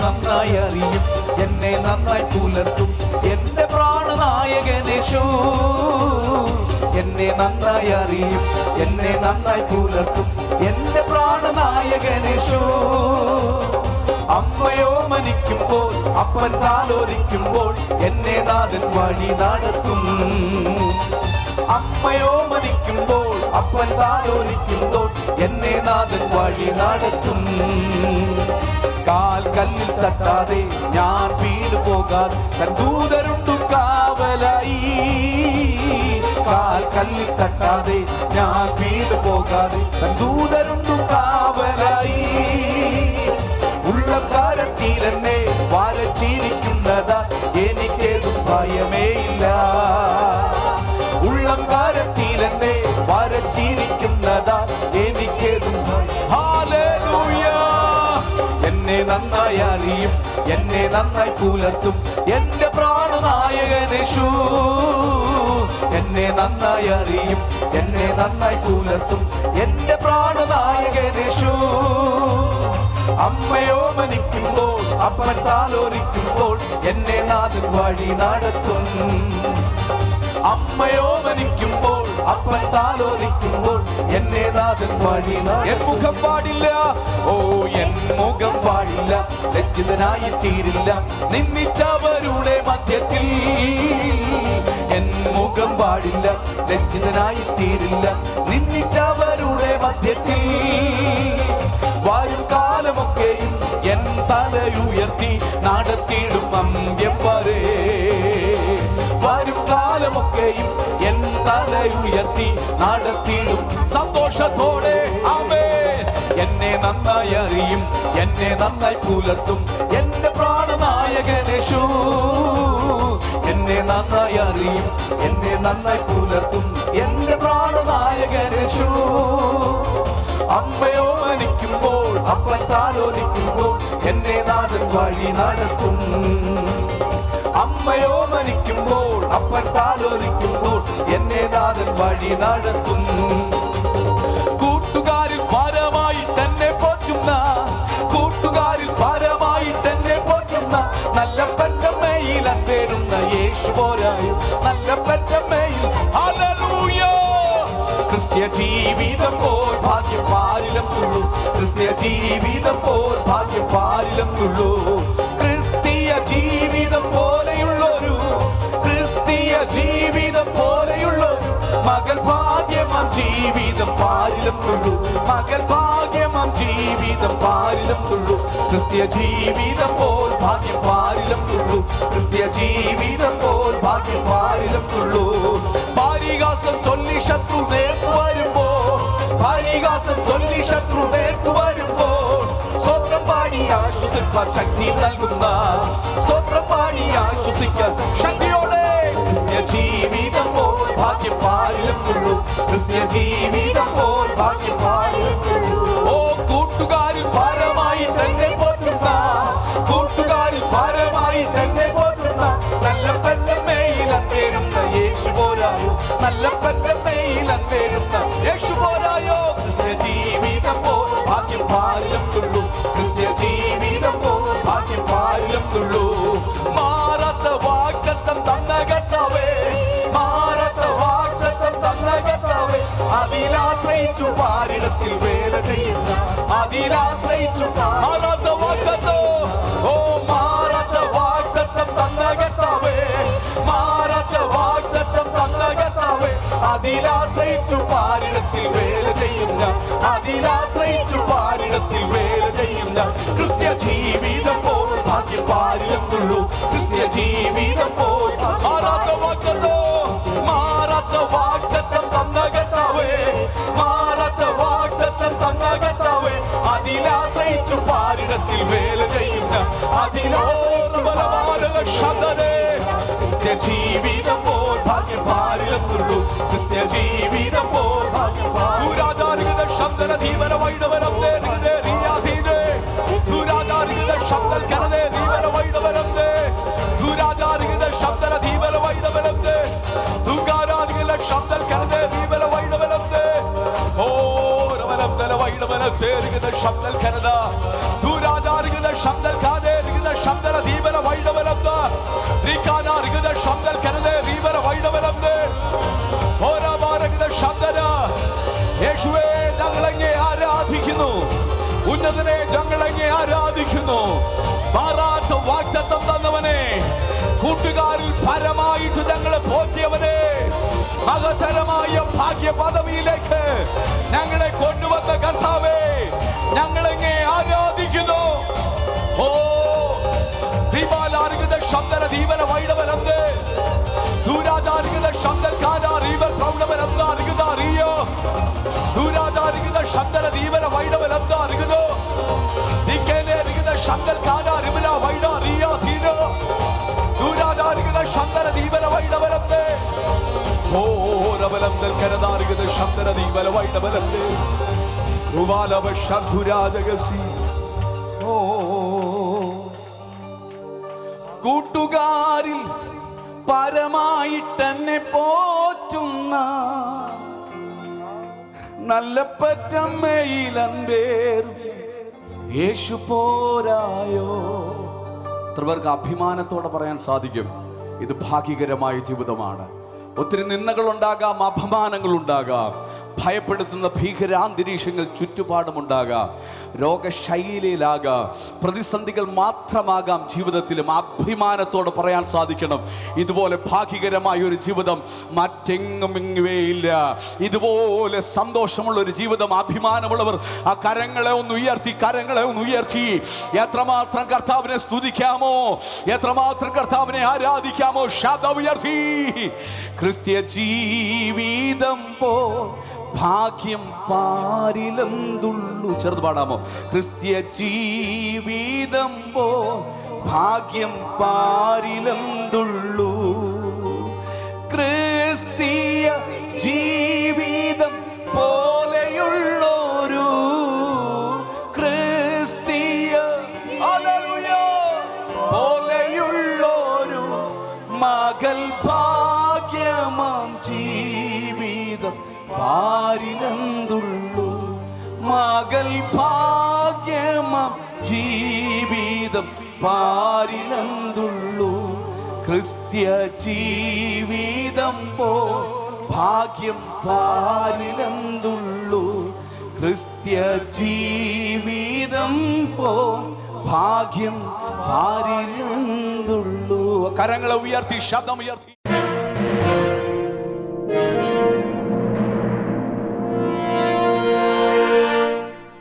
നന്നായി അറിയും, എന്നെ നന്നായി പുലർത്തും എന്റെ പ്രാണനായകനേശു. എന്നെ നന്നായി അറിയും, എന്നെ നന്നായി പുലർത്തും എന്റെ പ്രാണനായകനേശു. അമ്മയോ മനിക്കുമ്പോൾ അപ്പൻ താലോലിക്കുമ്പോൾ എന്നെ നാഥൻ വഴി നടത്തും. അമ്മയോ മനിക്കുമ്പോൾ അപ്പൻ താലോലിക്കുമ്പോൾ എന്നെ നാഥൻ വഴി നടത്തും. കാൽ കല്ലിൽ തട്ടാതെ ഞാൻ വീണു പോകാതെ തൻ ദൂതരുണ്ടു കാവലായി. കാൽ കല്ലിൽ തട്ടാതെ ഞാൻ വീണു പോകാതെ തൻ ദൂതരുണ്ടു കാവലായി. ഉള്ളക്കാരത്തിൽ എന്നെ വരച്ചിരിക്കുന്നതാ എനിക്കേതും ഭയമേ ഇല്ല. ഉള്ളംകാരത്തിൽ എന്നെ വരച്ചിരിക്കുന്നതാ എനിക്കേതും ഹല്ലേലൂയ. എന്നെ നന്നായി അറിയും, എന്നെ നന്നായി പുലർത്തും എന്റെ പ്രാണനായകനേശു. എന്നെ നന്നായി അറിയും, എന്നെ നന്നായി പുലർത്തും എന്റെ പ്രാണനായകനേശു. അമ്മയോ മനിക്കുമ്പോൾ അപ്പൻ താലോലിക്കുമ്പോൾ എന്നെ നാഥൻ വഴി നടത്തും. അമ്മയോ മനിക്കുമ്പോൾ അപ്പൻ താലോലിക്കുമ്പോൾ എന്നെ നാഥൻ വഴി നടത്തും. മുഖം പാടില്ല, ഓ എൻ മുഖം പാടില്ല, ലജ്ജിതനായി തീരില്ല നിന്ദിച്ചവരുടെ മധ്യത്തിൽ. എൻ മുഖം പാടില്ല, ലജ്ജിതനായി തീരില്ല നിന്ദിച്ചവരുടെ മധ്യത്തിൽ. വരും കാലമൊക്കെയും എൻ തലയുയർത്തി നടത്തിയിടും അന്ത്യം വരെ. വരും കാലമൊക്കെയും എൻ തലയുയർത്തി നടത്തിയിടും സന്തോഷത്തോടെ. ആമേൻ. എന്നെ നന്നായി അറിയും, എന്നെ നന്നായി പുലർത്തും എന്റെ പ്രാണനായകനേശു. എന്നെ നന്നായി അറിയും, എന്നെ നന്നായി പുലർത്തും എന്റെ പ്രാണനായകനേശു. അമ്മയോ മനിക്കുമ്പോൾ അപ്പൻ താലോലിക്കുമ്പോൾ എന്നെ നാഥൻ വഴി നടത്തും. അമ്മയോ മനിക്കുമ്പോൾ അപ്പൻ താലോലിക്കുമ്പോൾ എന്നെ നാഥൻ വഴി നടത്തും. കൂട്ടുകാരിൽ ഭാരമായി തന്നെ പോറ്റുന്ന, കൂട്ടുകാരിൽ ഭാരമായി തന്നെ പോറ്റുന്ന നല്ല പെറ്റമ്മയിൽ അന്തേരുന്ന യേശു പോരായും നല്ല പെറ്റമ്മയിൽ. ഹല്ലേലൂയ. ക്രിസ്ത്യ ജീവിതം പോൽ ഭാഗ്യം പാരിലും തുള്ളൂ. ക്രിസ്ത്യ ജീവിതം പോൽ ഭാഗ്യം പാരിലും തുള്ളൂ. ക്രിസ്തീയ ജീവിതം പോലെയുള്ളൊരു, ക്രിസ്തീയ ജീവിതം പോലെയുള്ളൊരു മകൾ ഭാഗ്യമാം ജീവിതം പാരിലും തുള്ളൂ. മകൾ ഭാഗ്യമാം ജീവിതം പാരിലും തുള്ളൂ. ക്രിസ്ത്യ ജീവിതം പോൽ ഭാഗ്യം പാരിലും തുള്ളൂ. ക്രിസ്ത്യ ജീവിതം പോൽ ഭാഗ്യം പാരിലും തുള്ളൂ. പാരികാസം ചൊല്ലി ശത്രു നേർക്കു വരുമ്പോ, പാരികാസം ചൊല്ലി ശത്രു നേർക്കു വരുമ്പോ സ്തോത്രം പാടി ആശ്വസിപ്പാൻ ശക്തി നൽകുന്ന, സ്തോത്രം പാടി ആശ്വസിക്കാൻ ശക്തിയോടെ. ക്രിസ്ത്യ ജീവിതം പോൽ ഭാഗ്യം പാരിലും തുള്ളൂ. ക്രിസ്ത്യ ജീവിതം പോൽ ഭാഗ്യം പാരിലും തുള്ളൂ. ഓ കൂട്ടുകാരിൽ ഭാരമായി തന്നെ പോറ്റുന്ന, കൂട്ടുകാരിൽ ഭാരമായി തന്നെ പോറ്റുന്ന നല്ല പെറ്റമ്മയിൽ അന്തേരുന്ന യേശു പോരായോ. നല്ല പെറ്റമ്മയിൽ അന്തേരുന്ന യേശു പോരായോ. ക്രിസ്ത്യ ജീവിതം പോൽ ഭാഗ്യം പാരിലും തുള്ളൂ. ക്രിസ്ത്യ ജീവിതം പോൽ ഭാഗ്യം പാരിലും തുള്ളൂ. മാറാത്ത വാഗ്ദത്തം തന്ന കർത്താവേ, മാറാത്ത വാഗ്ദത്തം തന്ന കർത്താവേ, അതിലാശ്രയിച്ചു പാരിടത്തിൽ വേല ചെയ്യുന്ന, അതിലാശ്രയിച്ചു മാറാത്ത വാഗ്ദത്തം. ഓ മാറാത്ത വാഗ്ദത്തം തന്ന കർത്താവേ, മാറാത്ത വാഗ്ദത്തം തന്ന കർത്താവേ, അതിലാശ്രയിച്ചു പാരിടത്തിൽ വേല ചെയ്യുന്ന, അതിലാശ്രയിച്ചു പാരിടത്തിൽ വേല ചെയ്യുന്ന ക്രിസ്ത്യ ജീവിതം പോൽ ഭാഗ്യം പാരിലും തുള്ളൂ. ക്രിസ്ത്യ ജീവിതം പോൽ മാറാത്ത വാഗ്ദത്തം, മാറാത്ത വാഗ്ദത്തം തന്ന കർത്താവേ, മാറാത്ത വാഗ്ദത്തം തന്ന കർത്താവേ, അതിലാശ്രയിച്ചു പാരിടത്തിൽ വേല ചെയ്യുന്ന, അതിലോർവലമാല ശതരേ. ക്രിസ്ത്യ ജീവിതം പോൽ ഭാഗ്യം പാരിലും തുള്ളൂ. ക്രിസ്ത്യ ജീവിതം പോൽ ഭാഗ്യം ദുരാചാരികളുടെ ശബ്ദന ധീവന വൈഡവരം റിയാധീനേ. ദുരാചാരികളുടെ ശബ്ദം കരതേ ധീവന വൈഡവരം ദുരാചാരികളുടെ ശബ്ദന ധീവന വൈഡവരം ദുരാചാരികളുടെ ശബ്ദം കരതേ ധീവന വൈഡവരം. ഓ രവനം വൈഡവരം തേരികളുടെ ശബ്ദം കരത ദുരാചാരികളുടെ ശബ്ദം കാതേ യേശുവേ, ഞങ്ങളങ്ങേ ആരാധിക്കുന്നു. ഉന്നതനെ ഞങ്ങളങ്ങേ ആരാധിക്കുന്നു. മാറാത്ത വാഗ്ദത്തം തന്നവനെ, കൂട്ടുകാരിൽ പരമായിട്ട് ഞങ്ങളെ പോറ്റിയവനെ, മഹത്തരമായ ഭാഗ്യ പദവിയിലേക്ക് ഞങ്ങളെ കൊണ്ടുവന്ന കർത്താവേ, ഞങ്ങളങ്ങേ ആരാധിക്കുന്നു. ഓ ദീപാലാർഗത ശബ്ദന ദീപന വൈഡവനന്ദേ ദൂരാദാർഗത ശബ്ദ കാദാരീവർ പ്രൗഢവനന്ദാർഗദാരിയോ ദൂരാദാർഗത ശബ്ദന ദീപന വൈഡവനന്ദാർഗദോ ദിക്കേലേർഗത ശബ്ദ കാദാരിമല വൈഡാരിയോ തീരോ ദൂരാദാർഗത ശബ്ദന ദീപന വൈഡവനന്ദേ ഓ രവലന്ദൽ കരദാർഗത ശബ്ദന ദീപന വൈഡവനന്ദേ റുവാലവ ശധുരാജഗസി. ഓ കൂട്ടുകാരിൽ പരമായിട്ടെന്നെ പോറ്റുന്ന നല്ല പറ്റമ്മയിലൻപേർ യേശു പോരായോ. എത്ര പേർക്ക് അഭിമാനത്തോടെ പറയാൻ സാധിക്കും ഇത് ഭാഗ്യകരമായ ജീവിതമാണ്? ഒത്തിരി നിന്ദകൾ ഉണ്ടാകാം, അപമാനങ്ങൾ ഉണ്ടാകാം, ഭയപ്പെടുത്തുന്ന ഭീകരാന്തരീക്ഷങ്ങൾ ചുറ്റുപാടുമുണ്ടാകാം, രോഗശൈലിയിലാകാം, പ്രതിസന്ധികൾ മാത്രമാകാം. ജീവിതത്തിലും അഭിമാനത്തോടെ പറയാൻ സാധിക്കണം ഇതുപോലെ ഭാഗ്യകരമായ ഒരു ജീവിതം മറ്റെങ്ങും ഇല്ല. ഇതുപോലെ സന്തോഷമുള്ള ഒരു ജീവിതം അഭിമാനമുള്ളവർ ആ കരങ്ങളെ ഒന്ന് ഉയർത്തി എത്രമാത്രം കർത്താവിനെ സ്തുതിക്കാമോ, എത്രമാത്രം കർത്താവിനെ ആരാധിക്കാമോ, ശബ്ദം ഉയർത്തി. ക്രിസ്ത്യ ജീവിതം പോ ഭാഗ്യം പാരിലെന്തുള്ളു. ചെറുത് പാടാമോ? ക്രിസ്ത്യ ജീവിതം പോ ഭാഗ്യം പാരിലെന്തുള്ളു. ക്രിസ്തീയ ജീവിതം പോലെയുള്ളൊരു ക്രിസ്തീയ പോലെയുള്ളൊരു മകൾ ഭാഗ്യമാം ജീവിതം പാരിലെന്തുള്ളു. മകൾ ഭാഗ്യമാം ജീവിതം പാരിലെന്തുള്ളു. ക്രിസ്ത്യ ജീവിതം പോ ഭാഗ്യം പാരിലെന്തുള്ളു. ക്രിസ്ത്യ ജീവിതം പോ ഭാഗ്യം പാരിലെന്തുള്ളു. കരങ്ങളെ ഉയർത്തി, ശബ്ദം ഉയർത്തി.